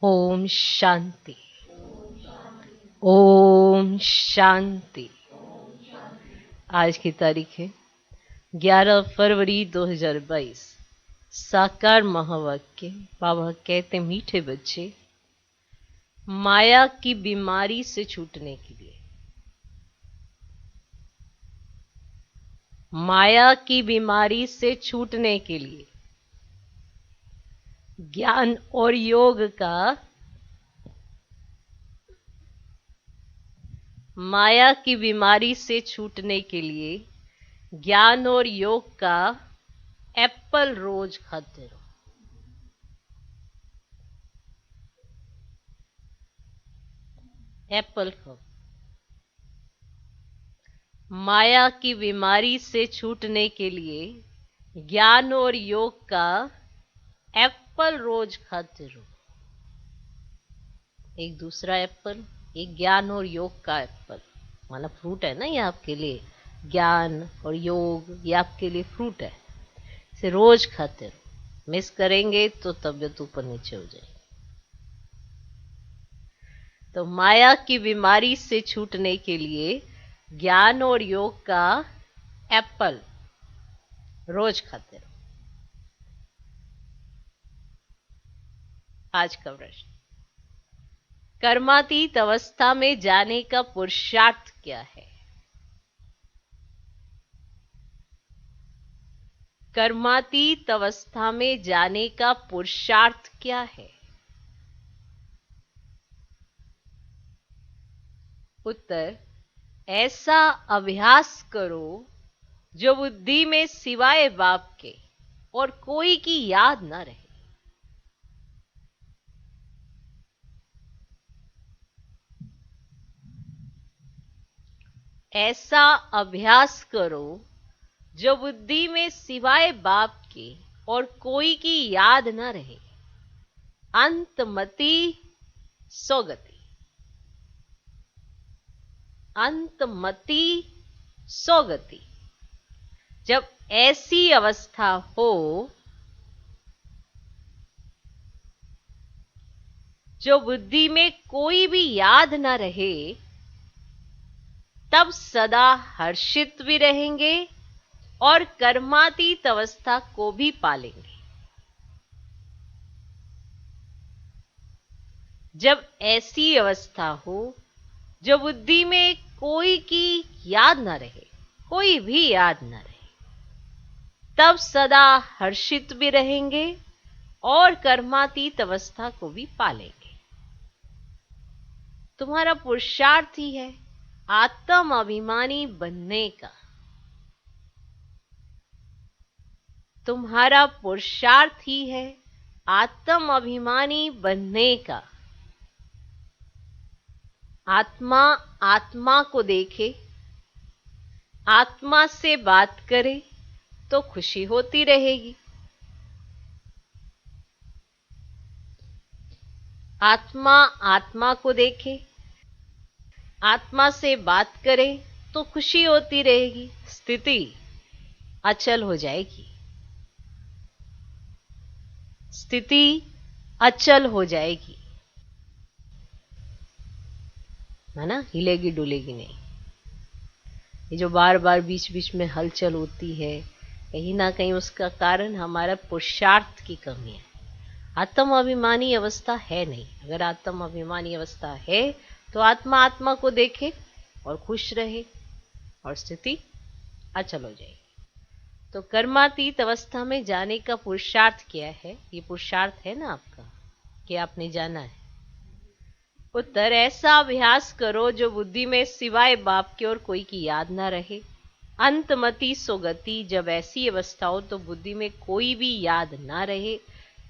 ओम शांति। ओम शांति। आज की तारीख है 11 फरवरी 2022। साकार महावाक्य। बाबा कहते मीठे बच्चे, माया की बीमारी से छूटने के लिए, माया की बीमारी से छूटने के लिए ज्ञान और योग का, माया की बीमारी से छूटने के लिए ज्ञान और योग का एप्पल रोज खाते रहो। एप्पल खाओ। माया की बीमारी से छूटने के लिए ज्ञान और योग का एप्पल रोज खाते रहो। एक दूसरा एप्पल, एक ज्ञान और योग का एप्पल, माना फ्रूट है ना, ये आपके लिए ज्ञान और योग, ये आपके लिए फ्रूट है। इसे रोज खाते रहो। मिस करेंगे तो तबीयत ऊपर नीचे हो जाएगी। तो माया की बीमारी से छूटने के लिए ज्ञान और योग का एप्पल रोज खाते रहो। आज का प्रश्न, कर्मातीत अवस्था में जाने का पुरुषार्थ क्या है? कर्मातीत अवस्था में जाने का पुरुषार्थ क्या है? उत्तर, ऐसा अभ्यास करो जो बुद्धि में सिवाय बाप के और कोई की याद न रहे। ऐसा अभ्यास करो जो बुद्धि में सिवाय बाप के और कोई की याद न रहे। अंतमति सौगति। अंतमति सौगति। जब ऐसी अवस्था हो जो बुद्धि में कोई भी याद न रहे, तब सदा हर्षित भी रहेंगे और कर्मातीत अवस्था को भी पालेंगे। जब ऐसी अवस्था हो जो बुद्धि में कोई की याद न रहे, कोई भी याद न रहे, तब सदा हर्षित भी रहेंगे और कर्मातीत अवस्था को भी पालेंगे। तुम्हारा पुरुषार्थ ही है आत्म अभिमानी बनने का। तुम्हारा पुरुषार्थ ही है आत्म अभिमानी बनने का। आत्मा आत्मा को देखे, आत्मा से बात करे तो खुशी होती रहेगी। आत्मा आत्मा को देखे, आत्मा से बात करे तो खुशी होती रहेगी। स्थिति अचल हो जाएगी। स्थिति अचल हो जाएगी, है ना, हिलेगी डुलेगी नहीं। ये जो बार बार बीच बीच में हलचल होती है, कहीं ना कहीं उसका कारण हमारा पुरुषार्थ की कमी है। आत्म अभिमानी अवस्था है नहीं। अगर आत्म अभिमानी अवस्था है तो आत्मा आत्मा को देखे और खुश रहे और स्थिति अचल हो जाएगी। तो कर्मातीत अवस्था में जाने का पुरुषार्थ क्या है? ये पुरुषार्थ है ना आपका कि आपने जाना है। उत्तर, ऐसा अभ्यास करो जो बुद्धि में सिवाय बाप के और कोई की याद ना रहे। अंतमति सुगति। जब ऐसी अवस्था हो तो बुद्धि में कोई भी याद ना रहे,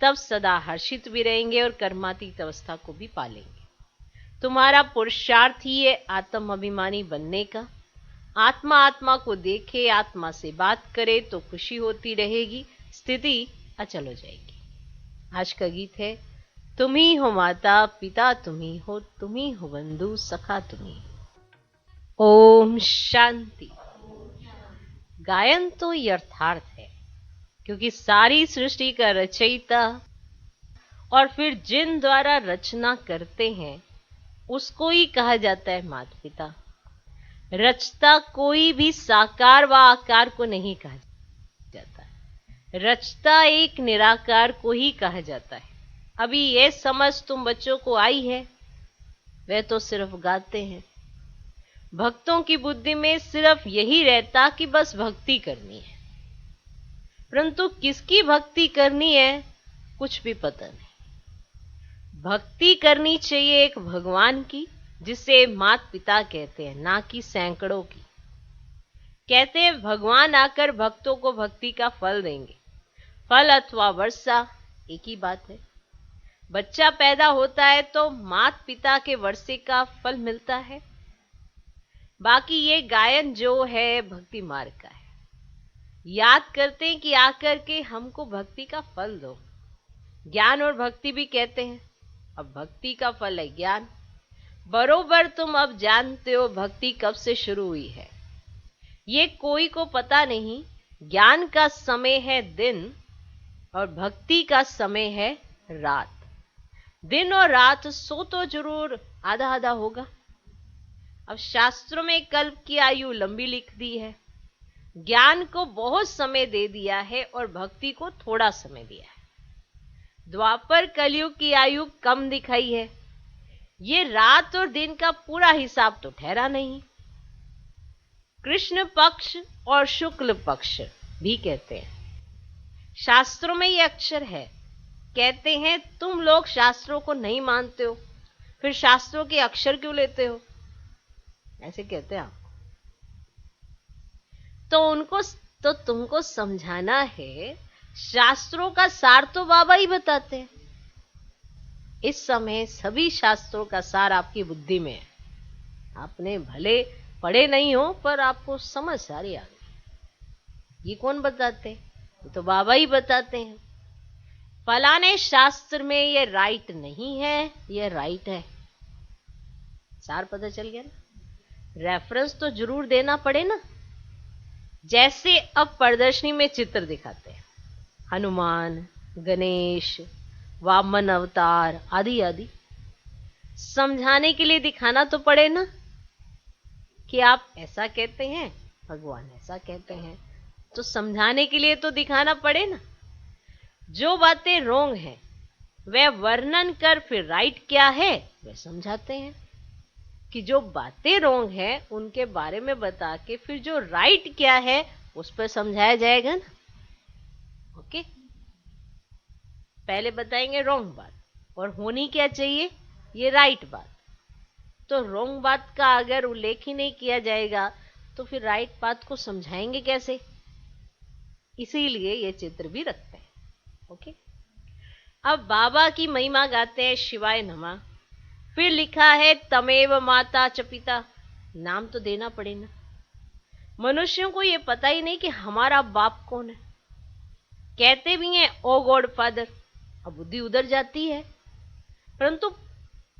तब सदा हर्षित भी रहेंगे और कर्मातीत अवस्था को भी पालेंगे। तुम्हारा पुरुषार्थ ही है आत्म अभिमानी बनने का। आत्मा आत्मा को देखे, आत्मा से बात करे तो खुशी होती रहेगी। स्थिति अचल हो जाएगी। आज का गीत है, तुम ही हो माता पिता, तुम ही हो बंधु सखा, तुम ही। ओम शांति। गायन तो यथार्थ है, क्योंकि सारी सृष्टि का रचयिता और फिर जिन द्वारा रचना करते हैं उसको ही कहा जाता है माता पिता। रचता कोई भी साकार व आकार को नहीं कहा जाता, रचता एक निराकार को ही कहा जाता है। अभी ये समझ तुम बच्चों को आई है, वे तो सिर्फ गाते हैं। भक्तों की बुद्धि में सिर्फ यही रहता कि बस भक्ति करनी है, परंतु किसकी भक्ति करनी है कुछ भी पता नहीं। भक्ति करनी चाहिए एक भगवान की, जिसे माता पिता कहते हैं, ना कि सैकड़ों की। कहते हैं भगवान आकर भक्तों को भक्ति का फल देंगे। फल अथवा वर्षा एक ही बात है। बच्चा पैदा होता है तो माता पिता के वर्षे का फल मिलता है। बाकी ये गायन जो है भक्ति मार्ग का है। याद करते हैं कि आकर के हमको भक्ति का फल दो। ज्ञान और भक्ति भी कहते हैं। अब भक्ति का फल है ज्ञान। बरोबर तुम अब जानते हो भक्ति कब से शुरू हुई है। ये कोई को पता नहीं। ज्ञान का समय है दिन और भक्ति का समय है रात। दिन और रात सो तो जरूर आधा आधा होगा। अब शास्त्रों में कल्प की आयु लंबी लिख दी है। ज्ञान को बहुत समय दे दिया है और भक्ति को थोड़ा समय दिया है। द्वापर कलयुग की आयु कम दिखाई है। ये रात और दिन का पूरा हिसाब तो ठहरा नहीं। कृष्ण पक्ष और शुक्ल पक्ष भी कहते हैं। शास्त्रों में ये अक्षर है। कहते हैं तुम लोग शास्त्रों को नहीं मानते हो, फिर शास्त्रों के अक्षर क्यों लेते हो, ऐसे कहते हैं आपको। तो तुमको समझाना है, शास्त्रों का सार तो बाबा ही बताते हैं। इस समय सभी शास्त्रों का सार आपकी बुद्धि में है। आपने भले पढ़े नहीं हो पर आपको समझ सारी आ गई। ये कौन बताते हैं? ये तो बाबा ही बताते हैं। फलाने शास्त्र में ये राइट नहीं है, ये राइट है। सार पता चल गया ना। रेफरेंस तो जरूर देना पड़े ना। जैसे अब प्रदर्शनी में चित्र दिखाते हैं, हनुमान, गणेश, वामन अवतार आदि आदि। समझाने के लिए दिखाना तो पड़े ना कि आप ऐसा कहते हैं, भगवान ऐसा कहते हैं, तो समझाने के लिए तो दिखाना पड़े ना। जो बातें रोंग हैं वह वर्णन कर फिर राइट क्या है वह समझाते हैं। कि जो बातें रोंग हैं उनके बारे में बता के फिर जो राइट क्या है उस पर समझाया जाएगा ना। ओके, पहले बताएंगे रोंग बात और होनी क्या चाहिए, ये राइट बात। तो रोंग बात का अगर उल्लेख ही नहीं किया जाएगा तो फिर राइट बात को समझाएंगे कैसे। इसीलिए ये चित्र भी रखते हैं। ओके, अब बाबा की महिमा गाते हैं, शिवाय नमः। फिर लिखा है तमेव माता च पिता। नाम तो देना पड़े ना। मनुष्यों को ये पता ही नहीं कि हमारा बाप कौन है। कहते भी हैं ओ गॉड फादर। अब बुद्धि उधर जाती है, परंतु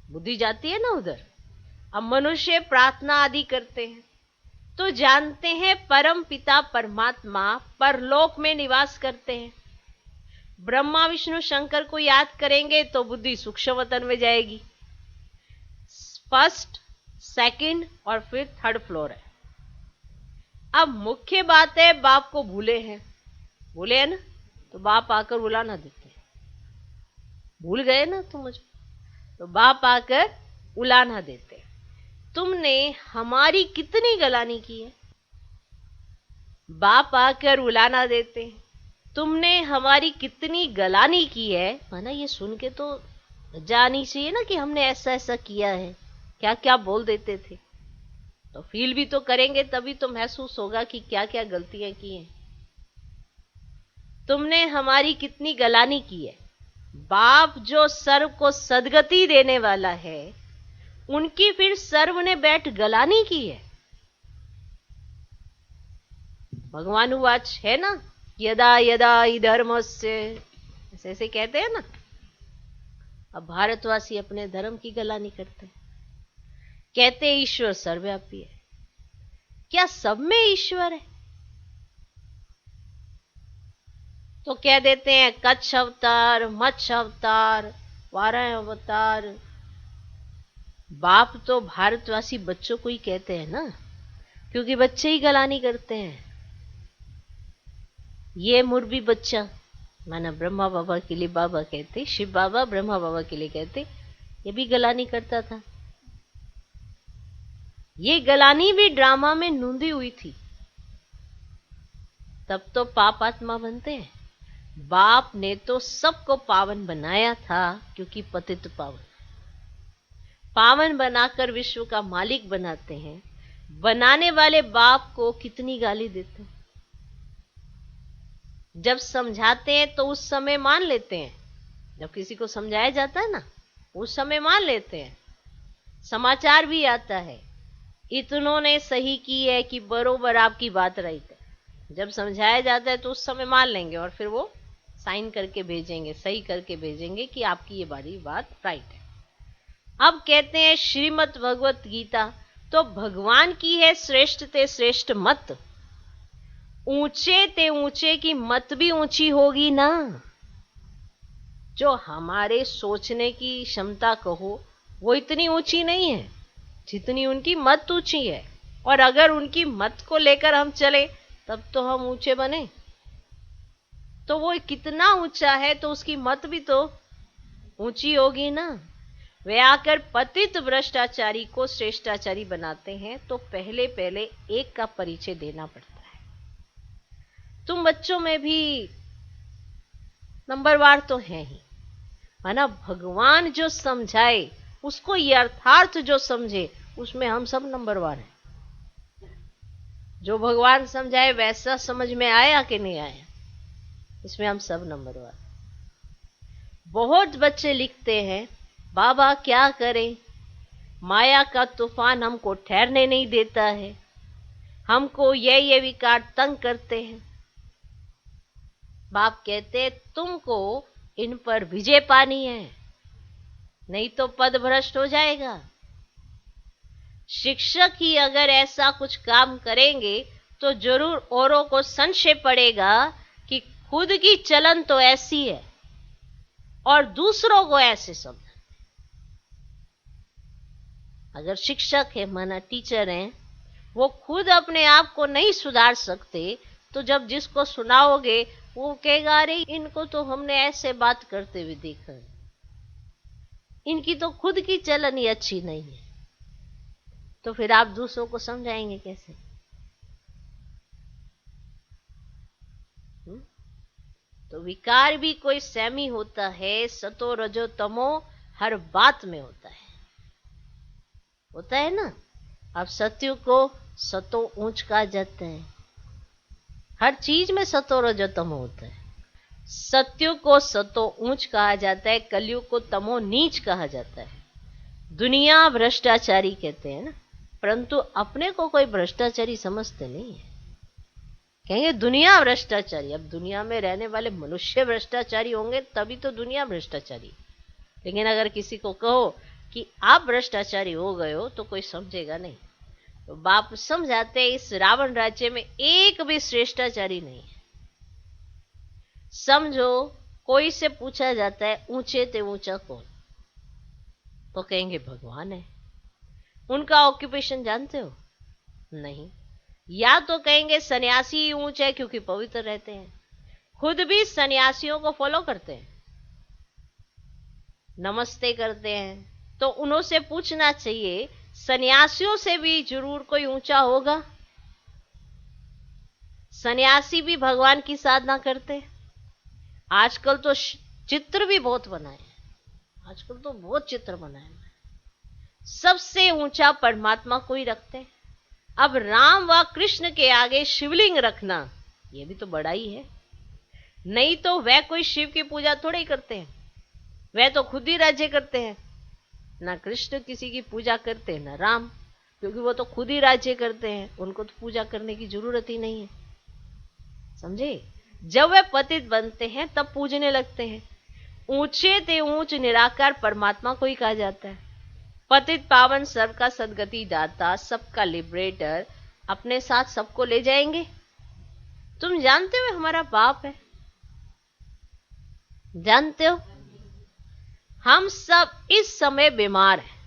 बुद्धि जाती है ना उधर। अब मनुष्य प्रार्थना आदि करते हैं तो जानते हैं परम पिता परमात्मा परलोक में निवास करते हैं। ब्रह्मा विष्णु शंकर को याद करेंगे तो बुद्धि सूक्ष्म वतन में जाएगी। फर्स्ट, सेकंड और फिर थर्ड फ्लोर है। अब मुख्य बात है बाप को भूले हैं ना, तो बाप आकर बुलाना देते हैं। भूल गए ना तुम मुझे, तो बाप आकर उलाना देते हैं। तुमने हमारी कितनी गलानी की है, बाप आकर उलाना देते हैं। तुमने हमारी कितनी गलानी की है, माना ये सुन के तो जानी चाहिए ना कि हमने ऐसा ऐसा किया है, क्या क्या बोल देते थे। तो फील भी तो करेंगे तभी तो महसूस होगा कि क्या क्या गलतियां की हैं। तुमने हमारी कितनी गलानी की है। बाप जो सर्व को सदगति देने वाला है, उनकी फिर सर्व ने बैठ गलानी की है। भगवान उवाच है ना, यदा यदा हि धर्मस्य, ऐसे कहते हैं ना। अब भारतवासी अपने धर्म की गलानी करते हैं। कहते ईश्वर सर्वव्यापी है। क्या सब में ईश्वर है? तो कह देते हैं कच्छ अवतार, मत्स्य अवतार, 12 अवतार। बाप तो भारतवासी बच्चों को ही कहते हैं ना, क्योंकि बच्चे ही गलानी करते हैं। ये मुर्बी बच्चा माना ब्रह्मा बाबा के लिए बाबा कहते, शिव बाबा ब्रह्मा बाबा के लिए कहते, ये भी गलानी करता था। ये गलानी भी ड्रामा में नूंदी हुई थी। तब तो पाप आत्मा बनते हैं। बाप ने तो सबको पावन बनाया था, क्योंकि पतित पावन पावन बनाकर विश्व का मालिक बनाते हैं। बनाने वाले बाप को कितनी गाली देते हैं। जब समझाते हैं तो उस समय मान लेते हैं, जब किसी को समझाया जाता है ना उस समय मान लेते हैं। समाचार भी आता है, इतनों ने सही की है कि बरोबर आपकी बात राइट है। जब समझाया जाता है तो उस समय मान लेंगे और फिर वो साइन करके भेजेंगे, सही करके भेजेंगे कि आपकी ये बारी बात राइट है। अब कहते हैं श्रीमद् भगवत गीता तो भगवान की है श्रेष्ठ ते श्रेष्ठ मत। ऊंचे ते ऊंचे की मत भी ऊंची होगी ना। जो हमारे सोचने की क्षमता कहो वो इतनी ऊंची नहीं है जितनी उनकी मत ऊंची है। और अगर उनकी मत को लेकर हम चले तब तो हम ऊंचे बने। तो वो कितना ऊंचा है तो उसकी मत भी तो ऊंची होगी ना। वे आकर पतित भ्रष्टाचारी को श्रेष्ठाचारी बनाते हैं तो पहले पहले एक का परिचय देना पड़ता है। तुम बच्चों में भी नंबरवार तो है ही, माना भगवान जो समझाए उसको यथार्थ जो समझे उसमें हम सब नंबरवार हैं। जो भगवान समझाए वैसा समझ में आया कि नहीं आया, इसमें हम सब नंबरवार। बहुत बच्चे लिखते हैं बाबा क्या करें, माया का तूफान हमको ठहरने नहीं देता है, हमको ये विकार तंग करते हैं। बाप कहते तुमको इन पर विजय पानी है, नहीं तो पद भ्रष्ट हो जाएगा। शिक्षक ही अगर ऐसा कुछ काम करेंगे तो जरूर औरों को संशय पड़ेगा कि खुद की चलन तो ऐसी है और दूसरों को ऐसे समझ। अगर शिक्षक है माना टीचर हैं, वो खुद अपने आप को नहीं सुधार सकते तो जब जिसको सुनाओगे वो कहेगा अरे इनको तो हमने ऐसे बात करते हुए देखा, इनकी तो खुद की चलन ही अच्छी नहीं है। तो फिर आप दूसरों को समझाएंगे कैसे? तो विकार भी कोई सेमी होता है, सतो रजो तमो हर बात में होता है ना। अब सत्य को सतो ऊंच कहा जाता है, हर चीज में सतो रजो तमो होता है। सत्य को सतो ऊंच कहा जाता है, कलयुग को तमो नीच कहा जाता है। दुनिया भ्रष्टाचारी कहते हैं ना, परंतु अपने को कोई भ्रष्टाचारी समझते नहीं है। कहेंगे दुनिया भ्रष्टाचारी। अब दुनिया में रहने वाले मनुष्य भ्रष्टाचारी होंगे तभी तो दुनिया भ्रष्टाचारी। लेकिन अगर किसी को कहो कि आप भ्रष्टाचारी हो गए हो तो कोई समझेगा नहीं। तो बाप समझाते हैं इस रावण राज्य में एक भी श्रेष्ठाचारी नहीं है। समझो कोई से पूछा जाता है ऊंचे ते ऊंचा कौन, तो कहेंगे भगवान है। उनका ऑक्यूपेशन जानते हो? नहीं। या तो कहेंगे सन्यासी ऊंच है क्योंकि पवित्र रहते हैं, खुद भी सन्यासियों को फॉलो करते हैं, नमस्ते करते हैं। तो उनसे पूछना चाहिए सन्यासियों से भी जरूर कोई ऊंचा होगा? सन्यासी भी भगवान की साधना करते। आजकल तो चित्र भी बहुत बनाए, आजकल तो बहुत चित्र बनाए, सबसे ऊंचा परमात्मा को ही रखते हैं। अब राम व कृष्ण के आगे शिवलिंग रखना ये भी तो बड़ा ही है। नहीं तो वह कोई शिव की पूजा थोड़ी ही करते हैं, वह तो खुद ही राज्य करते हैं। ना कृष्ण किसी की पूजा करते ना राम, क्योंकि वो तो खुद ही राज्य करते हैं, उनको तो पूजा करने की जरूरत ही नहीं है। समझे? जब वे पतित बनते हैं तब पूजने लगते हैं। ऊंचे ते ऊंच निराकार परमात्मा को ही कहा जाता है। पतित पावन सबका सदगति दाता, सबका लिबरेटर, अपने साथ सबको ले जाएंगे। तुम जानते हो हमारा बाप है, जानते हो? हम सब इस समय बीमार हैं।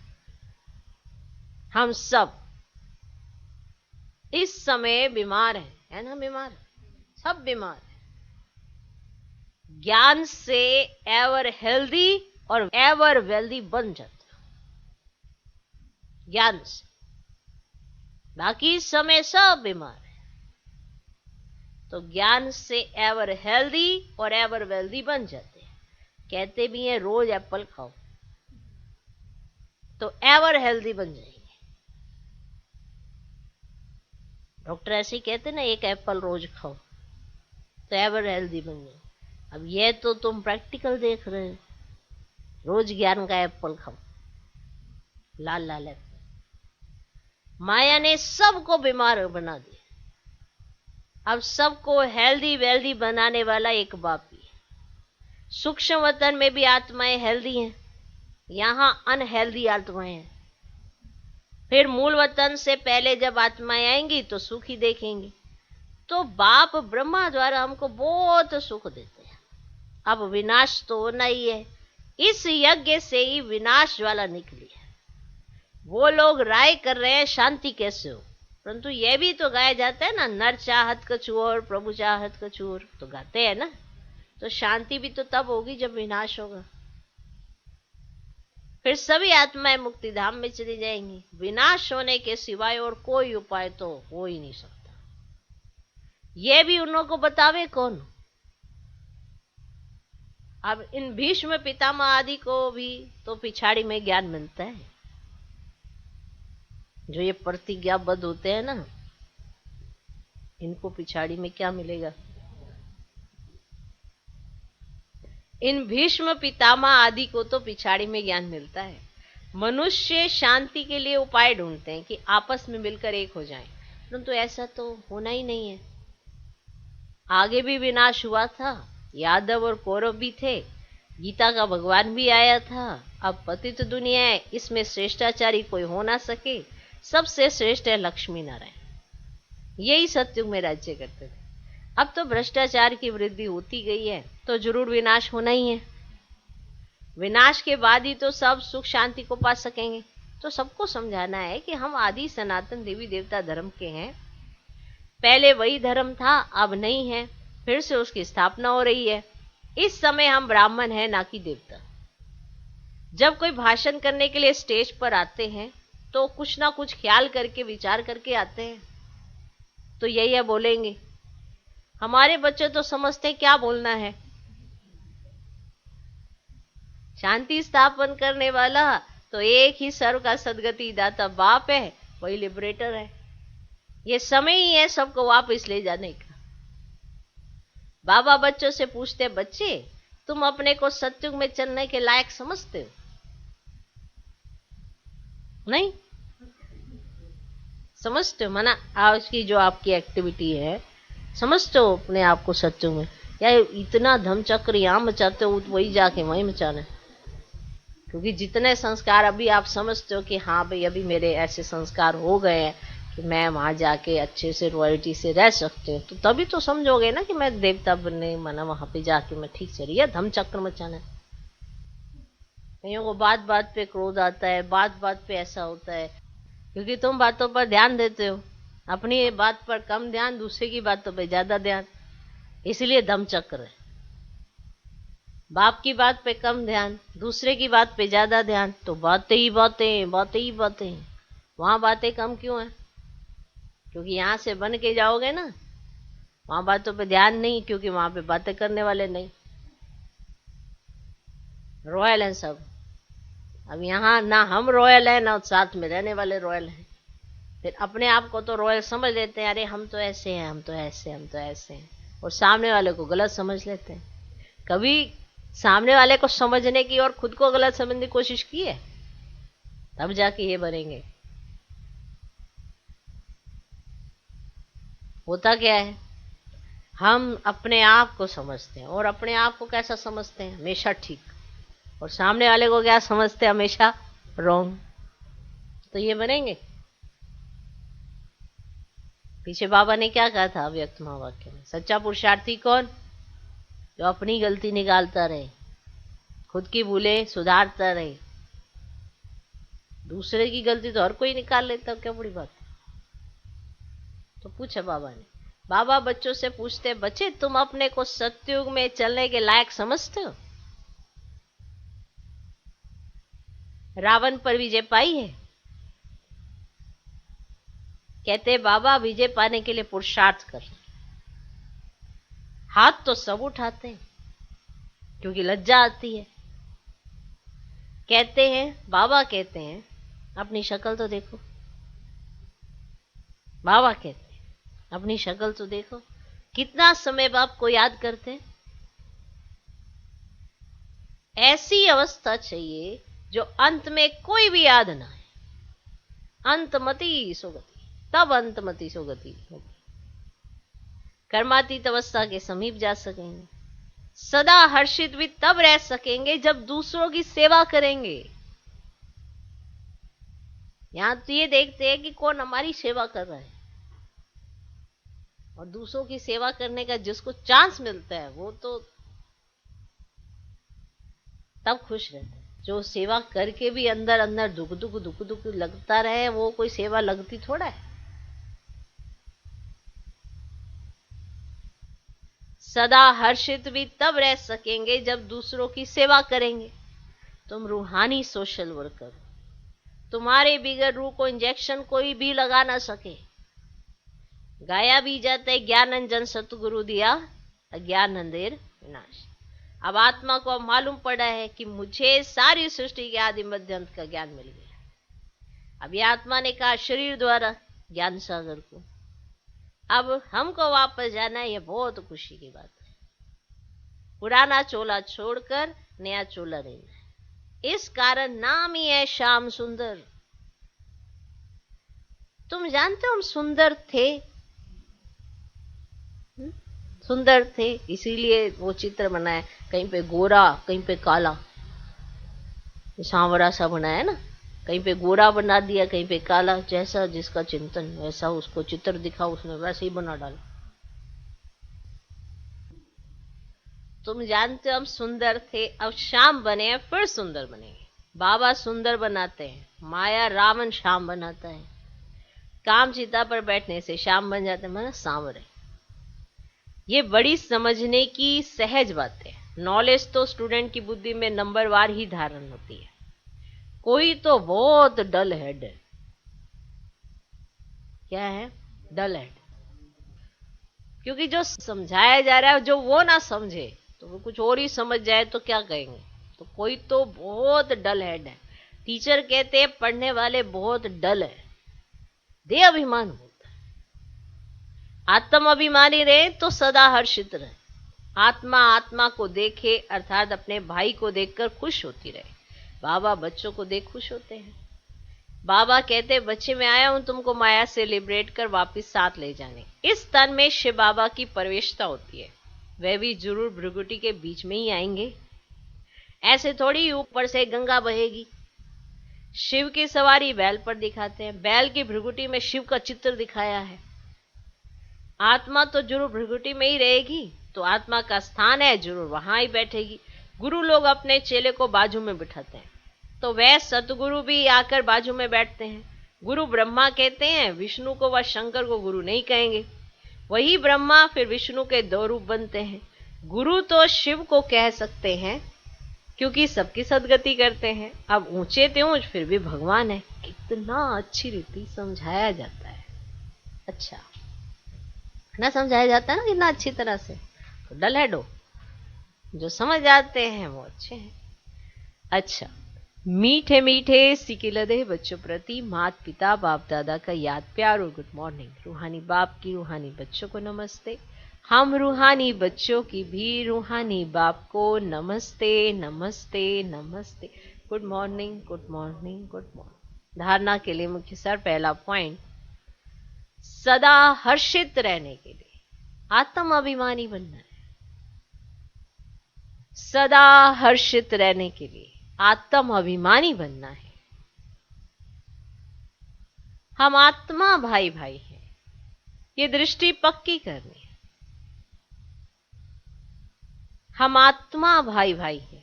हम सब इस समय बीमार हैं, है ना? बीमार, सब बीमार हैं। ज्ञान से एवर हेल्दी और एवर वेल्दी बन जाते, ज्ञान से। बाकी इस समय सब बीमार है, तो ज्ञान से एवर हेल्दी और एवर वेल्दी बन जाते हैं। कहते भी हैं रोज एप्पल खाओ तो एवर हेल्दी बन जाएंगे। डॉक्टर ऐसे ही कहते ना, एक एप्पल रोज खाओ तो एवर हेल्दी बन जाए। अब ये तो तुम प्रैक्टिकल देख रहे हो, रोज ज्ञान का एप्पल खाओ, लाल लाल एप्पल। माया ने सबको बीमार बना दिया। अब सबको हेल्दी वेल्दी बनाने वाला एक बाप ही है। सूक्ष्म वतन में भी आत्माएं हेल्दी हैं, यहां अनहेल्दी आत्माएं हैं। फिर मूल वतन से पहले जब आत्माएं आएंगी तो सुख ही देखेंगी। तो बाप ब्रह्मा द्वारा हमको बहुत सुख देते हैं। अब विनाश तो होना ही है, इस यज्ञ से ही विनाश ज्वाला निकली है। वो लोग राय कर रहे हैं शांति कैसे हो, परंतु यह भी तो गाया जाता है ना, नर चाहत कछुओर प्रभु चाहत कछुओर, तो गाते हैं ना। तो शांति भी तो तब होगी जब विनाश होगा। फिर सभी आत्माएं मुक्ति धाम में चली जाएंगी। विनाश होने के सिवाय और कोई उपाय तो हो ही नहीं सकता। यह भी उन लोगों को बतावे कौन? अब इन भीष्म पितामह आदि को भी तो पिछाड़ी में ज्ञान मिलता है। जो ये प्रतिज्ञाबद्ध होते हैं ना, इनको पिछाड़ी में क्या मिलेगा? इन भीष्म पितामह आदि को तो पिछाड़ी में ज्ञान मिलता है। मनुष्य शांति के लिए उपाय ढूंढते हैं कि आपस में मिलकर एक हो जाएं, परंतु ऐसा तो होना ही नहीं है। आगे भी विनाश हुआ था, यादव और कौरव भी थे, गीता का भगवान भी आया था। अब पतित दुनिया है, इसमें श्रेष्ठाचारी कोई हो ना सके। सबसे श्रेष्ठ है लक्ष्मी नारायण, यही सत्युग में राज्य करते थे। अब तो भ्रष्टाचार की वृद्धि होती गई है, तो जरूर विनाश होना ही है। विनाश के बाद ही तो सब सुख शांति को पा सकेंगे। तो सबको समझाना है कि हम आदि सनातन देवी देवता धर्म के हैं। पहले वही धर्म था, अब नहीं है, फिर से उसकी स्थापना हो रही है। इस समय हम ब्राह्मण हैं, ना कि देवता। जब कोई भाषण करने के लिए स्टेज पर आते हैं तो कुछ ना कुछ ख्याल करके विचार करके आते हैं, तो यही बोलेंगे। हमारे बच्चे तो समझते क्या बोलना है। शांति स्थापन करने वाला तो एक ही सर्व का सदगति दाता बाप है, वही लिबरेटर है। ये समय ही है सबको वापस ले जाने का। बाबा बच्चों से पूछते, बच्चे तुम अपने को सत्युग में चलने के लायक समझते हो? नहीं समझते हो? माना आज की जो आपकी एक्टिविटी है, समझते हो अपने आप को सत्युग में? या इतना धमचक्र यहां मचाते हो, वही जाके वहीं मचाना है? क्योंकि जितने संस्कार अभी आप समझते हो कि हाँ भाई अभी मेरे ऐसे संस्कार हो गए हैं कि मैं वहां जाके अच्छे से रॉयल्टी से रह सकते हो, तो तभी तो समझोगे ना कि मैं देवता बनने, माना वहां पे जाके मैं ठीक से रही। धमचक्र मचाना है। कईयों को बात बात पे क्रोध आता है, बात बात पे ऐसा होता है, क्योंकि तुम बातों पर ध्यान देते हो। अपनी बात पर कम ध्यान, दूसरे की बातों पर ज्यादा ध्यान, इसलिए धमचक्र है। बाप की बात पे कम ध्यान, दूसरे की बात पे ज्यादा ध्यान, तो बातें ही बातें, बातें ही बातें। वहां बातें कम क्यों है? क्योंकि यहां से बन के जाओगे ना, वहां बातों पे ध्यान नहीं, क्योंकि वहां पे बातें करने वाले नहीं। रॉयल हैं सब। अब यहाँ ना हम रॉयल हैं, ना साथ में रहने वाले रॉयल हैं। फिर अपने आप को तो रॉयल समझ लेते हैं, अरे हम तो ऐसे हैं, हम तो ऐसे, हम तो ऐसे हैं, और सामने वाले को गलत समझ लेते हैं। कभी सामने वाले को समझने की और खुद को गलत समझने की कोशिश की है? तब जाके ये बनेंगे। होता क्या है, हम अपने आप को समझते हैं, और अपने आप को कैसा समझते हैं? हमेशा ठीक, और सामने वाले को क्या समझते हैं? हमेशा रॉन्ग। तो ये बनेंगे। पीछे बाबा ने क्या कहा था अव्यक्त महावाक्य में? सच्चा पुरुषार्थी कौन? जो अपनी गलती निकालता रहे, खुद की भूलें सुधारता रहे। दूसरे की गलती तो हर कोई निकाल लेता, क्या बड़ी बात। तो पूछा बाबा ने, बाबा बच्चों से पूछते, बच्चे तुम अपने को सतयुग में चलने के लायक समझते हो? रावण पर विजय पाई है? कहते बाबा विजय पाने के लिए पुरुषार्थ कर। हाथ तो सब उठाते हैं क्योंकि लज्जा आती है। कहते हैं, बाबा कहते हैं अपनी शक्ल तो देखो। बाबा कहते हैं अपनी शक्ल तो देखो, कितना समय बाप को याद करते हैं। ऐसी अवस्था चाहिए जो अंत में कोई भी याद ना है। अंतमति सुगति, तब अंतमति सुगति होगी। कर्मातीत अवस्था के समीप जा सकेंगे। सदा हर्षित भी तब रह सकेंगे जब दूसरों की सेवा करेंगे। यहां तो ये देखते हैं कि कौन हमारी सेवा कर रहा है, और दूसरों की सेवा करने का जिसको चांस मिलता है वो तो तब खुश रहता है। जो सेवा करके भी अंदर अंदर दुख दुख दुख दुख लगता रहे, वो कोई सेवा लगती थोड़ा है। सदा हर्षित भी तब रह सकेंगे जब दूसरों की सेवा करेंगे। तुम रूहानी सोशल वर्कर हो। तुम्हारे बिगड़ रूह को इंजेक्शन कोई भी लगा ना सके। गाया भी जाता है, ज्ञान अंजन सतगुरु दिया, अज्ञान अंधेर विनाश। अब आत्मा को अब मालूम पड़ा है कि मुझे सारी सृष्टि के आदि मध्य अंत का ज्ञान मिल गया। अब ये आत्मा ने कहा शरीर द्वारा ज्ञान सागर को, अब हमको वापस जाना है। ये बहुत खुशी की बात है। पुराना चोला छोड़कर नया चोला लेना है। इस कारण नाम ही है श्याम सुंदर। तुम जानते हो हम सुंदर थे, सुंदर थे इसीलिए वो चित्र बनाया, कहीं पे गोरा कहीं पे काला, सांवरा सा बनाया ना, कहीं पे गोरा बना दिया कहीं पे काला। जैसा जिसका चिंतन वैसा उसको चित्र दिखा, उसने वैसे ही बना डाला। तुम जानते हो हम सुंदर थे, अब श्याम बने हैं, फिर सुंदर बनेंगे। बाबा सुंदर बनाते हैं, माया रावण श्याम बनाता है। काम चिता पर बैठने से श्याम बन जाते हैं, माना सांवरे। ये बड़ी समझने की सहज बात है। नॉलेज तो स्टूडेंट की बुद्धि में नंबरवार ही धारण होती है। कोई तो बहुत डल हेड है। क्या है? डल हेड। क्योंकि जो समझाया जा रहा है, जो वो ना समझे तो वो कुछ और ही समझ जाए तो क्या कहेंगे। तो कोई तो बहुत डल हेड है। टीचर कहते हैं पढ़ने वाले बहुत डल है। दे अभिमान होता है। आत्म अभिमानी रहे तो सदा हर्षित रहे। आत्मा आत्मा को देखे, अर्थात अपने भाई को देखकर खुश होती रहे। बाबा बच्चों को देख खुश होते हैं। बाबा कहते, बच्चे मैं आया हूं तुमको माया से लिबरेट कर वापिस साथ ले जाने। इस तन में शिव बाबा की प्रवेशता होती है। वह भी जरूर भृगुटी के बीच में ही आएंगे। ऐसे थोड़ी ऊपर से गंगा बहेगी। शिव की सवारी बैल पर दिखाते हैं। बैल की भृगुटी में शिव का चित्र दिखाया है। आत्मा तो जरूर भृगुटी में ही रहेगी, तो आत्मा का स्थान है, जरूर वहां ही बैठेगी। गुरु लोग अपने चेले को बाजू में बिठाते हैं, तो वह सतगुरु भी आकर बाजू में बैठते हैं। गुरु ब्रह्मा कहते हैं, विष्णु को व शंकर को गुरु नहीं कहेंगे। वही ब्रह्मा फिर विष्णु के दो रूप बनते हैं। गुरु तो शिव को कह सकते हैं क्योंकि सबकी सदगति करते हैं। अब ऊंचे ते ऊंच फिर भी भगवान है। कितना अच्छी रीति समझाया जाता है। अच्छा ना समझाया जाता है ना, कितना अच्छी तरह से। तो डल है डो, जो समझ जाते हैं वो अच्छे हैं। अच्छा, मीठे मीठे सिकिलदे बच्चों प्रति माता पिता बाप दादा का याद प्यार और गुड मॉर्निंग। रूहानी बाप की रूहानी बच्चों को नमस्ते। हम रूहानी बच्चों की भी रूहानी बाप को नमस्ते नमस्ते नमस्ते। Good morning good morning good morning. धारणा के लिए मुख्य सार, पहला पॉइंट, सदा हर्षित रहने के लिए आत्म अभिमानी बनना है। सदा हर्षित रहने के लिए आत्म अभिमानी बनना है। हम आत्मा भाई भाई हैं, ये दृष्टि पक्की करनी है। हम आत्मा भाई भाई हैं,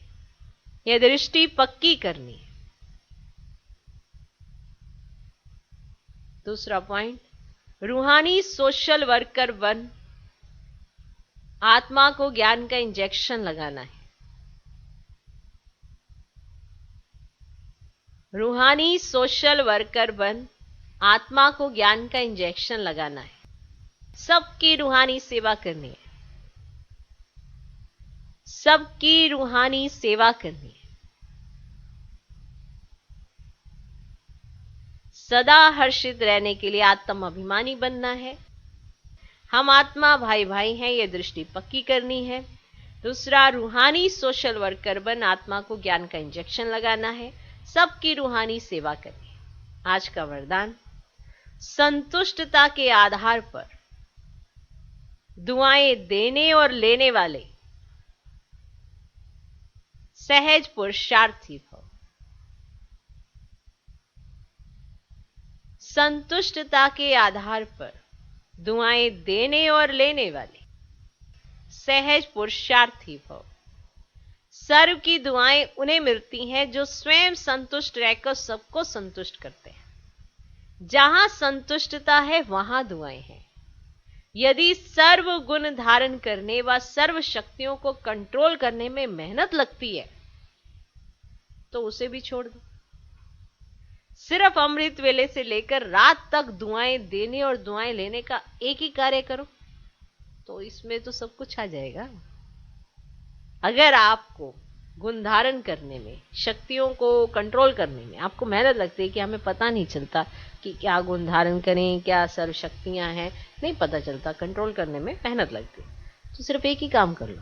यह दृष्टि पक्की करनी है। दूसरा पॉइंट, रूहानी सोशल वर्कर बन आत्मा को ज्ञान का इंजेक्शन लगाना है। रूहानी सोशल वर्कर बन आत्मा को ज्ञान का इंजेक्शन लगाना है। सबकी रूहानी सेवा करनी है, सबकी रूहानी सेवा करनी है। सदा हर्षित रहने के लिए आत्म अभिमानी बनना है। हम आत्मा भाई भाई हैं, ये दृष्टि पक्की करनी है। दूसरा, रूहानी सोशल वर्कर बन आत्मा को ज्ञान का इंजेक्शन लगाना है, सबकी रूहानी सेवा करनी है। आज का वरदान, संतुष्टता के आधार पर दुआएं देने और लेने वाले सहज पुरुषार्थी भव। संतुष्टता के आधार पर दुआएं देने और लेने वाले सहज पुरुषार्थी भव। सर्व की दुआएं उन्हें मिलती हैं जो स्वयं संतुष्ट रहकर सबको संतुष्ट करते हैं। जहां संतुष्टता है वहां दुआएं हैं। यदि सर्व गुण धारण करने व सर्व शक्तियों को कंट्रोल करने में मेहनत लगती है तो उसे भी छोड़ दो। सिर्फ अमृत वेले से लेकर रात तक दुआएं देने और दुआएं लेने का एक ही कार्य करो तो इसमें तो सब कुछ आ जाएगा। अगर आपको गुण धारण करने में, शक्तियों को कंट्रोल करने में आपको मेहनत लगती है कि हमें पता नहीं चलता कि क्या गुण धारण करें, क्या सर्व शक्तियां हैं, नहीं पता चलता, कंट्रोल करने में मेहनत लगती है, तो सिर्फ एक ही काम कर लो,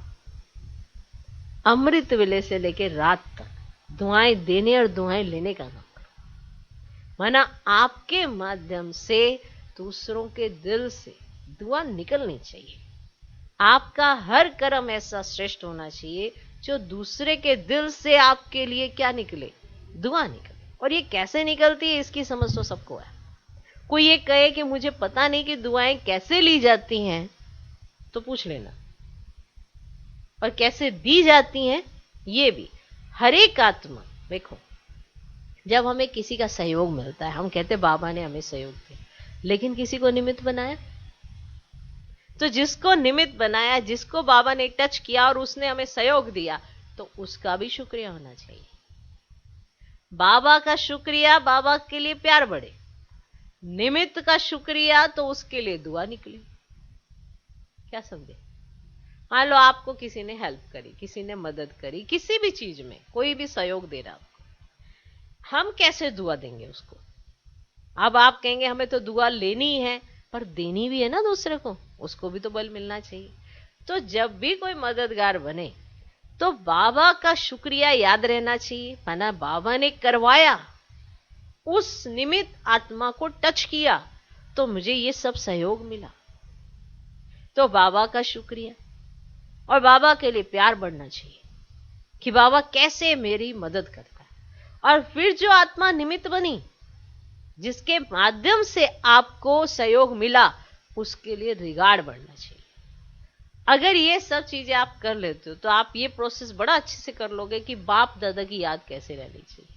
अमृत वेले से लेकर रात तक दुआएं देने और दुआएं लेने का काम करो। माना आपके माध्यम से दूसरों के दिल से दुआ निकलनी चाहिए। आपका हर कर्म ऐसा श्रेष्ठ होना चाहिए जो दूसरे के दिल से आपके लिए क्या निकले, दुआ निकले। और ये कैसे निकलती है इसकी समझ तो सबको है। कोई ये कहे कि मुझे पता नहीं कि दुआएं कैसे ली जाती हैं तो पूछ लेना, और कैसे दी जाती हैं ये भी। हर एक आत्मा, देखो, जब हमें किसी का सहयोग मिलता है, हम कहते बाबा ने हमें सहयोग दिया, लेकिन किसी को निमित्त बनाया, तो जिसको निमित्त बनाया, जिसको बाबा ने टच किया और उसने हमें सहयोग दिया, तो उसका भी शुक्रिया होना चाहिए। बाबा का शुक्रिया, बाबा के लिए प्यार बढ़े। निमित्त का शुक्रिया तो उसके लिए दुआ निकले। क्या समझे? मान लो आपको किसी ने हेल्प करी, किसी ने मदद करी, किसी भी चीज में कोई भी सहयोग दे रहा आपको, हम कैसे दुआ देंगे उसको? अब आप कहेंगे हमें तो दुआ लेनी है, पर देनी भी है ना दूसरे को, उसको भी तो बल मिलना चाहिए। तो जब भी कोई मददगार बने तो बाबा का शुक्रिया याद रहना चाहिए। माना बाबा ने करवाया, उस निमित्त आत्मा को टच किया तो मुझे ये सब सहयोग मिला, तो बाबा का शुक्रिया। और बाबा के लिए प्यार बढ़ना चाहिए कि बाबा कैसे मेरी मदद करता है। और फिर जो आत्मा निमित्त बनी, जिसके माध्यम से आपको सहयोग मिला, उसके लिए रिगार्ड बढ़ना चाहिए। अगर ये सब चीजें आप कर लेते हो तो आप ये प्रोसेस बड़ा अच्छे से कर लोगे कि बाप दादा की याद कैसे रहनी चाहिए।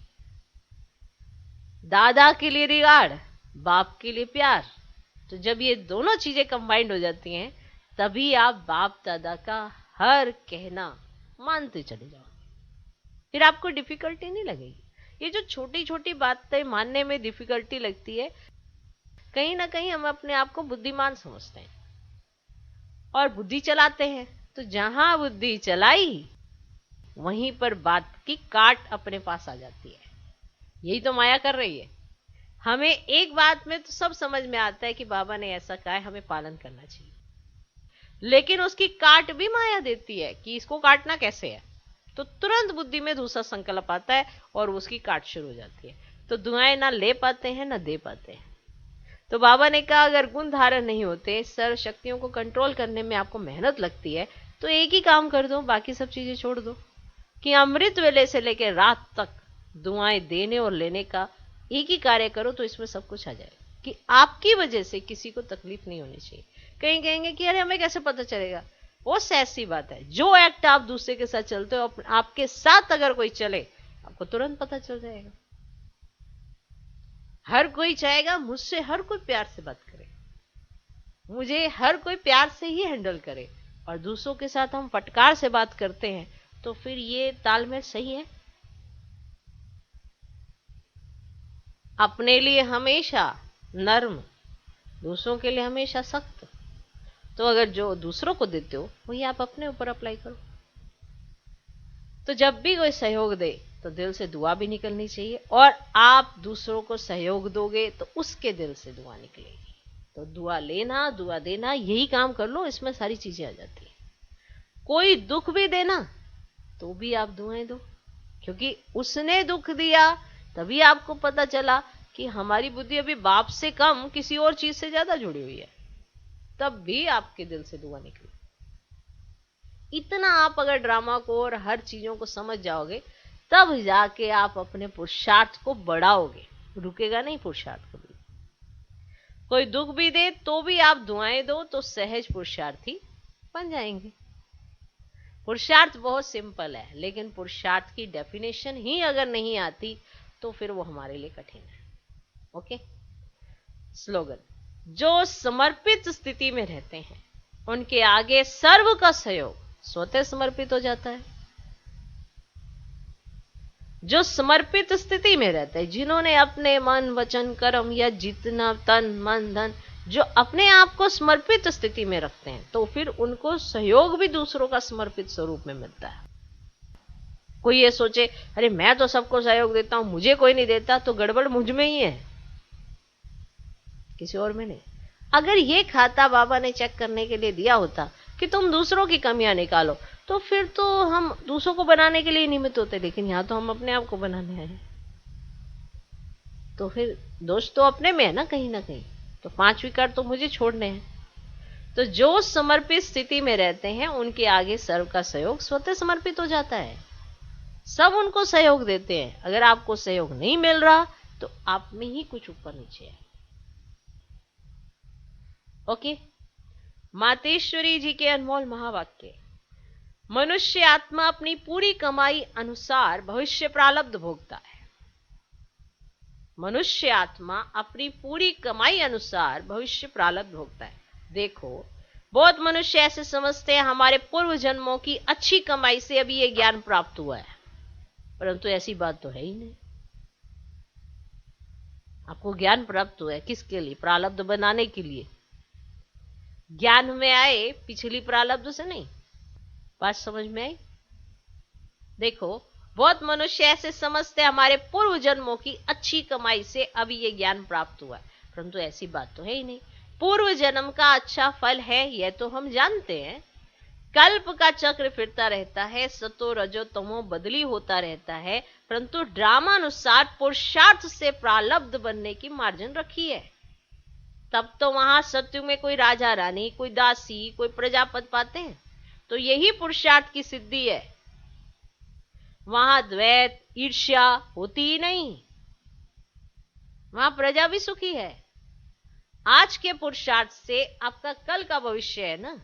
दादा के लिए रिगार्ड, बाप के लिए प्यार। तो जब ये दोनों चीजें कंबाइंड हो जाती हैं, तभी आप बाप दादा का हर कहना मानते चले जाओ, फिर आपको डिफिकल्टी नहीं लगेगी। ये जो छोटी छोटी बातें मानने में डिफिकल्टी लगती है, कहीं ना कहीं हम अपने आप को बुद्धिमान समझते हैं और बुद्धि चलाते हैं। तो जहां बुद्धि चलाई वहीं पर बात की काट अपने पास आ जाती है। यही तो माया कर रही है। हमें एक बात में तो सब समझ में आता है कि बाबा ने ऐसा कहा है, हमें पालन करना चाहिए, लेकिन उसकी काट भी माया देती है कि इसको काटना कैसे है। तो तुरंत बुद्धि में दूसरा संकल्प आता है और उसकी काट शुरू हो जाती है। तो दुआएं ना ले पाते हैं ना दे पाते हैं। तो बाबा ने कहा अगर गुण धारण नहीं होते, सर्व शक्तियों को कंट्रोल करने में आपको मेहनत लगती है, तो एक ही काम कर दो, बाकी सब चीजें छोड़ दो, कि अमृत वेले से लेकर रात तक दुआएं देने और लेने का एक ही कार्य करो, तो इसमें सब कुछ आ जाएगा कि आपकी वजह से किसी को तकलीफ नहीं होनी चाहिए। कहीं कहेंगे कि अरे हमें कैसे पता चलेगा? वो सहज सी बात है। जो एक्ट आप दूसरे के साथ चलते हो, आपके साथ अगर कोई चले, आपको तुरंत पता चल जाएगा। हर कोई चाहेगा मुझसे हर कोई प्यार से बात करे, मुझे हर कोई प्यार से ही हैंडल करे, और दूसरों के साथ हम फटकार से बात करते हैं, तो फिर ये तालमेल सही है? अपने लिए हमेशा नर्म, दूसरों के लिए हमेशा सख्त। तो अगर जो दूसरों को देते हो वही आप अपने ऊपर अप्लाई करो। तो जब भी कोई सहयोग दे तो दिल से दुआ भी निकलनी चाहिए, और आप दूसरों को सहयोग दोगे तो उसके दिल से दुआ निकलेगी। तो दुआ लेना, दुआ देना, यही काम कर लो, इसमें सारी चीजें आ जाती है। कोई दुख भी देना तो भी आप दुआएं दो, क्योंकि उसने दुख दिया तभी आपको पता चला कि हमारी बुद्धि अभी बाप से कम किसी और चीज से ज्यादा जुड़ी हुई है, तब भी आपके दिल से दुआ निकली। इतना आप अगर ड्रामा को और हर चीजों को समझ जाओगे, तब जाके आप अपने पुरुषार्थ को बढ़ाओगे, रुकेगा नहीं पुरुषार्थ कभी। कोई दुख भी दे तो भी आप दुआएं दो तो सहज पुरुषार्थी बन जाएंगे। पुरुषार्थ बहुत सिंपल है, लेकिन पुरुषार्थ की डेफिनेशन ही अगर नहीं आती तो फिर वो हमारे लिए कठिन है। ओके, स्लोगन, जो समर्पित स्थिति में रहते हैं उनके आगे सर्व का सहयोग स्वतः समर्पित हो जाता है। जो समर्पित स्थिति में रहते हैं, जिन्होंने अपने मन वचन कर्म या जितना तन मन धन जो अपने आप को समर्पित स्थिति में रखते हैं, तो फिर उनको सहयोग भी दूसरों का समर्पित स्वरूप में मिलता है। कोई ये सोचे अरे मैं तो सबको सहयोग देता हूं, मुझे कोई नहीं देता, तो गड़बड़ मुझ में ही है, किसी और में नहीं। अगर ये खाता बाबा ने चेक करने के लिए दिया होता कि तुम दूसरों की कमियां निकालो, तो फिर तो हम दूसरों को बनाने के लिए निमित्त होते, लेकिन यहां तो हम अपने आप को बनाने आए हैं। तो फिर दोष तो अपने में है ना कहीं, तो 5 विकार तो मुझे छोड़ने हैं। तो जो समर्पित स्थिति में रहते हैं उनके आगे सर्व का सहयोग स्वतः समर्पित हो जाता है, सब उनको सहयोग देते हैं। अगर आपको सहयोग नहीं मिल रहा तो आप में ही कुछ ऊपर नीचे है। ओके, मातेश्वरी जी के अनमोल महावाक्य, मनुष्य आत्मा अपनी पूरी कमाई अनुसार भविष्य प्रारब्ध भोगता है। मनुष्य आत्मा अपनी पूरी कमाई अनुसार भविष्य प्रारब्ध भोगता है। देखो, बहुत मनुष्य ऐसे समझते हैं हमारे पूर्व जन्मों की अच्छी कमाई से अभी ये ज्ञान प्राप्त हुआ है, परंतु ऐसी बात तो है ही नहीं। आपको ज्ञान प्राप्त हुआ है किसके लिए? प्रारब्ध बनाने के लिए। ज्ञान में आए पिछली प्रारब्ध से नहीं। बात समझ में आई? देखो, बहुत मनुष्य ऐसे समझते हैं हमारे पूर्व जन्मों की अच्छी कमाई से अभी ये ज्ञान प्राप्त हुआ है, परंतु ऐसी बात तो है ही नहीं। पूर्व जन्म का अच्छा फल है यह तो हम जानते हैं। कल्प का चक्र फिरता रहता है, सतो रजो तमो बदली होता रहता है, परंतु ड्रामानुसार पुरुषार्थ से प्रारब्ध बनने की मार्जिन रखी है। तब तो वहां सत्युग में कोई राजा रानी, कोई दासी, कोई प्रजापति पाते हैं, तो यही पुरुषार्थ की सिद्धि है। वहां द्वैत ईर्ष्या होती ही नहीं, वहां प्रजा भी सुखी है। आज के पुरुषार्थ से आपका कल का भविष्य है ना,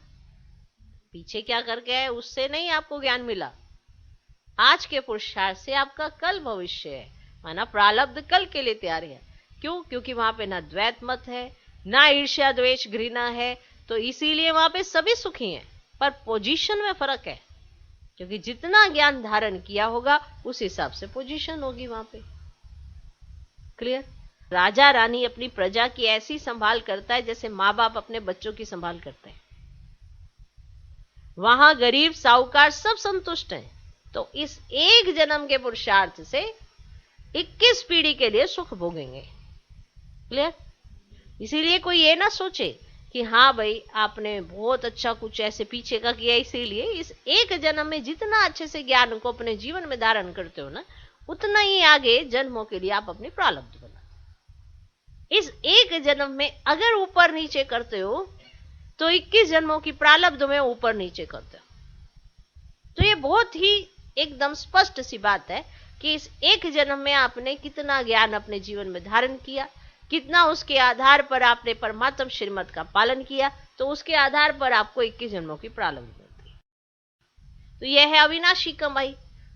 पीछे क्या करके है उससे नहीं आपको ज्ञान मिला। आज के पुरुषार्थ से आपका कल भविष्य है, माना प्रारब्ध कल के लिए तैयार है। क्यों? क्योंकि वहां पे ना द्वैत मत है, ना ईर्ष्या द्वेष घृणा है, तो इसीलिए वहां पे सभी सुखी हैं। पर पोजीशन में फर्क है, क्योंकि जितना ज्ञान धारण किया होगा उस हिसाब से पोजीशन होगी वहां पे। क्लियर? राजा रानी अपनी प्रजा की ऐसी संभाल करता है जैसे माँ बाप अपने बच्चों की संभाल करते हैं। वहां गरीब साहूकार सब संतुष्ट हैं। तो इस एक जन्म के पुरुषार्थ से 21 पीढ़ी के लिए सुख भोगेंगे। क्लियर? इसीलिए कोई ये ना सोचे कि हाँ भाई आपने बहुत अच्छा कुछ ऐसे पीछे का किया, इसीलिए इस एक जन्म में जितना अच्छे से ज्ञान को अपने जीवन में धारण करते हो ना, उतना ही आगे जन्मों के लिए आप अपनी प्रारब्ध बनाते। इस एक जन्म में अगर ऊपर नीचे करते हो तो 21 जन्मों की प्रारब्ध में ऊपर नीचे करते हो। तो ये बहुत ही एकदम स्पष्ट सी बात है कि इस एक जन्म में आपने कितना ज्ञान अपने जीवन में धारण किया, कितना उसके आधार पर आपने परमात्म श्रीमत का पालन किया, तो उसके आधार पर आपको 21 जन्मों की प्रारब्ध मिलता है। तो यह है अविनाशी कमाई,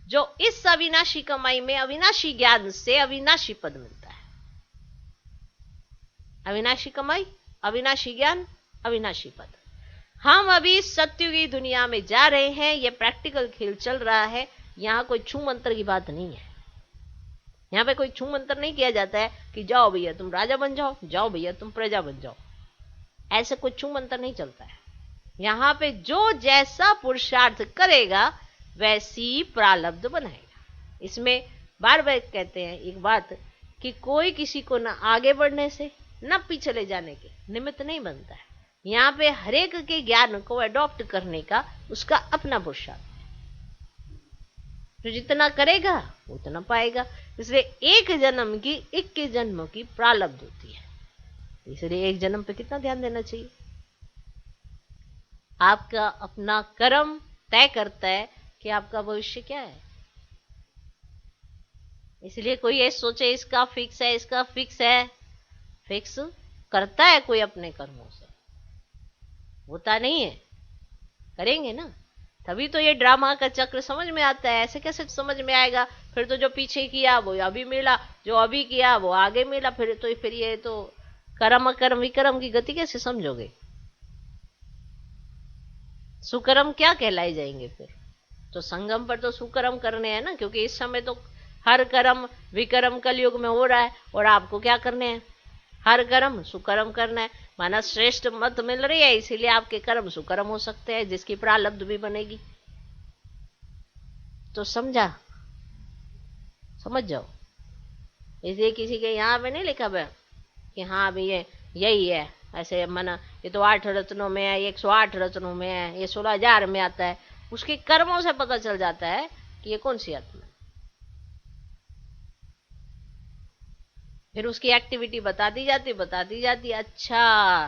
जो इस अविनाशी कमाई में अविनाशी ज्ञान से अविनाशी पद मिलता है। अविनाशी कमाई, अविनाशी ज्ञान, अविनाशी पद। हम अभी सत्युगी की दुनिया में जा रहे हैं, यह प्रैक्टिकल खेल चल रहा है। यहां कोई छू मंत्र की बात नहीं है। यहां पे कोई छू मंत्र नहीं किया जाता है कि जाओ भैया तुम राजा बन जाओ, जाओ भैया तुम प्रजा बन जाओ। ऐसे कोई छू मंत्र नहीं चलता है। यहां पे जो जैसा पुरुषार्थ करेगा वैसी प्रारब्ध बनाएगा। इसमें बार बार कहते हैं एक बात कि कोई किसी को ना आगे बढ़ने से न पीछे ले जाने के निमित्त नहीं बनता है। यहाँ पे हरेक के ज्ञान को अडॉप्ट करने का उसका अपना पुरुषार्थ है। जो जितना करेगा उतना पाएगा। इसलिए एक जन्म की 21 जन्मों की प्रारब्ध होती है। इसलिए एक जन्म पे कितना ध्यान देना चाहिए। आपका अपना कर्म तय करता है कि आपका भविष्य क्या है। इसलिए कोई ये सोचे इसका फिक्स है, इसका फिक्स है, फिक्स करता है कोई अपने कर्मों से, होता नहीं है। करेंगे ना तभी तो ये ड्रामा का चक्र समझ में आता है। ऐसे कैसे समझ में आएगा। फिर तो जो पीछे किया वो अभी मिला, जो अभी किया वो आगे मिला। फिर ये तो कर्म अकर्म विकर्म की गति कैसे समझोगे। सुकर्म क्या कहलाए जाएंगे फिर। तो संगम पर तो सुकर्म करने हैं ना, क्योंकि इस समय तो हर कर्म विकर्म कलयुग में हो रहा है। और आपको क्या करने हैं, हर कर्म सुकर्म करना है। माना श्रेष्ठ मत मिल रही है, इसीलिए आपके कर्म सुकर्म हो सकते हैं, जिसकी प्रारब्ध भी बनेगी। तो समझा, समझ जाओ। इसलिए किसी के यहाँ पे नहीं लिखा है कि हाँ अभी ये यही है, ऐसे माना ये तो 8 रत्नों में है, 108 रत्नों में है, ये 16,000 में आता है। उसके कर्मों से पता चल जाता है कि ये कौन सी आत्मा है। फिर उसकी एक्टिविटी बताती जाती। अच्छा,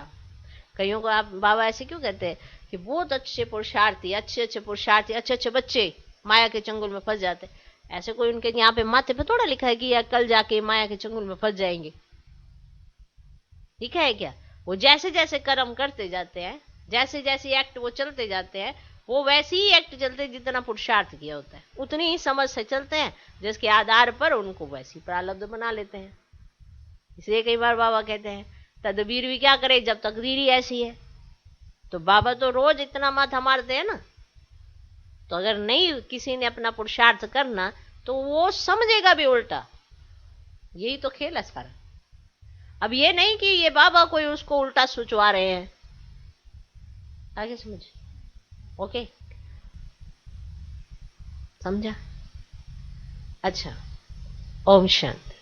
कईयों को आप बाबा ऐसे क्यों कहते हैं कि बहुत अच्छे पुरुषार्थी, अच्छे पुरुषार्थी, अच्छे बच्चे माया के चंगुल में फंस जाते। ऐसे कोई उनके यहाँ पे माथे पे थोड़ा लिखा है कि या कल जाके माया के चंगुल में फंस जाएंगे। लिखा है क्या। वो जैसे जैसे कर्म करते जाते हैं, जैसे जैसे एक्ट वो चलते जाते हैं, वो वैसे ही एक्ट चलते हैं जितना पुरुषार्थ किया होता है, उतनी ही समझ से चलते हैं, जिसके आधार पर उनको वैसी प्रारब्ध बना लेते हैं। इसलिए कई बार बाबा कहते हैं तदबीर भी क्या करे जब तकदीर ही ऐसी है। तो बाबा तो रोज इतना माथा मारते हैं ना। तो अगर नहीं किसी ने अपना पुरुषार्थ करना तो वो समझेगा भी उल्टा। यही तो खेल है सारा। अब ये नहीं कि ये बाबा कोई उसको उल्टा सोचवा रहे हैं। आगे समझ। ओके, समझा। अच्छा, ओम शांति।